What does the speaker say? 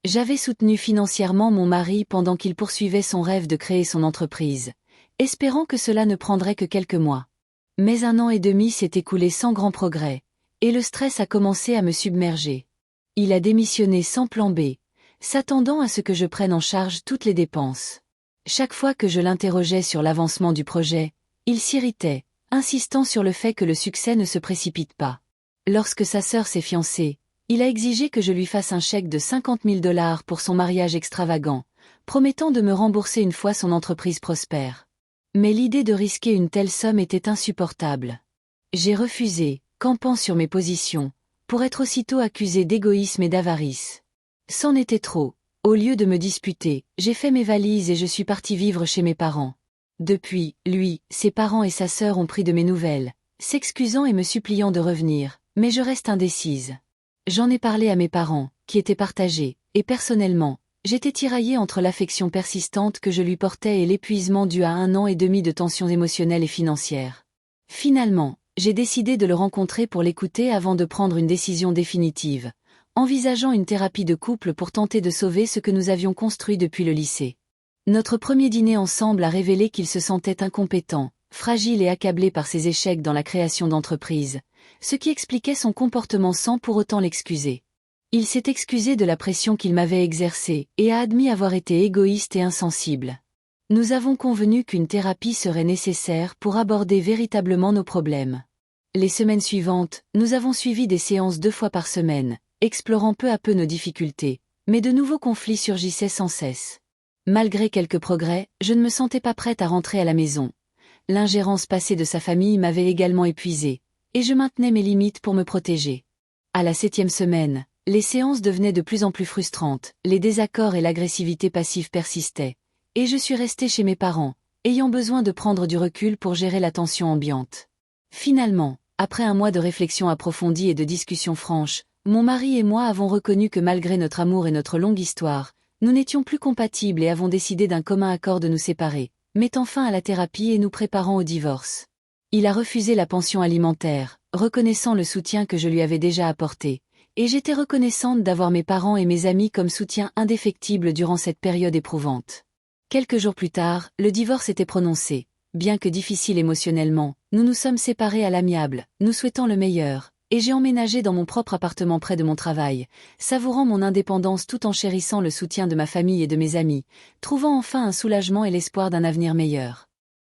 J'avais soutenu financièrement mon mari pendant qu'il poursuivait son rêve de créer son entreprise, espérant que cela ne prendrait que quelques mois. Mais 1 an et demi s'est écoulé sans grand progrès, et le stress a commencé à me submerger. Il a démissionné sans plan B, s'attendant à ce que je prenne en charge toutes les dépenses. Chaque fois que je l'interrogeais sur l'avancement du projet, il s'irritait, insistant sur le fait que le succès ne se précipite pas. Lorsque sa sœur s'est fiancée, il a exigé que je lui fasse un chèque de 50 000 $ pour son mariage extravagant, promettant de me rembourser une fois son entreprise prospère. Mais l'idée de risquer une telle somme était insupportable. J'ai refusé, campant sur mes positions, pour être aussitôt accusé d'égoïsme et d'avarice. C'en était trop. Au lieu de me disputer, j'ai fait mes valises et je suis parti vivre chez mes parents. Depuis, lui, ses parents et sa sœur ont pris de mes nouvelles, s'excusant et me suppliant de revenir, mais je reste indécise. J'en ai parlé à mes parents, qui étaient partagés, et personnellement, j'étais tiraillée entre l'affection persistante que je lui portais et l'épuisement dû à 1 an et demi de tensions émotionnelles et financières. Finalement, j'ai décidé de le rencontrer pour l'écouter avant de prendre une décision définitive, envisageant une thérapie de couple pour tenter de sauver ce que nous avions construit depuis le lycée. Notre premier dîner ensemble a révélé qu'il se sentait incompétent, fragile et accablé par ses échecs dans la création d'entreprise, ce qui expliquait son comportement sans pour autant l'excuser. Il s'est excusé de la pression qu'il m'avait exercée et a admis avoir été égoïste et insensible. Nous avons convenu qu'une thérapie serait nécessaire pour aborder véritablement nos problèmes. Les semaines suivantes, nous avons suivi des séances 2 fois par semaine, explorant peu à peu nos difficultés, mais de nouveaux conflits surgissaient sans cesse. Malgré quelques progrès, je ne me sentais pas prête à rentrer à la maison. L'ingérence passée de sa famille m'avait également épuisée, et je maintenais mes limites pour me protéger. À la 7e semaine, les séances devenaient de plus en plus frustrantes, les désaccords et l'agressivité passive persistaient, et je suis restée chez mes parents, ayant besoin de prendre du recul pour gérer la tension ambiante. Finalement, après un mois de réflexion approfondie et de discussions franches, mon mari et moi avons reconnu que malgré notre amour et notre longue histoire, nous n'étions plus compatibles et avons décidé d'un commun accord de nous séparer, mettant fin à la thérapie et nous préparant au divorce. Il a refusé la pension alimentaire, reconnaissant le soutien que je lui avais déjà apporté, et j'étais reconnaissante d'avoir mes parents et mes amis comme soutien indéfectible durant cette période éprouvante. Quelques jours plus tard, le divorce était prononcé. Bien que difficile émotionnellement, nous nous sommes séparés à l'amiable, nous souhaitant le meilleur, et j'ai emménagé dans mon propre appartement près de mon travail, savourant mon indépendance tout en chérissant le soutien de ma famille et de mes amis, trouvant enfin un soulagement et l'espoir d'un avenir meilleur.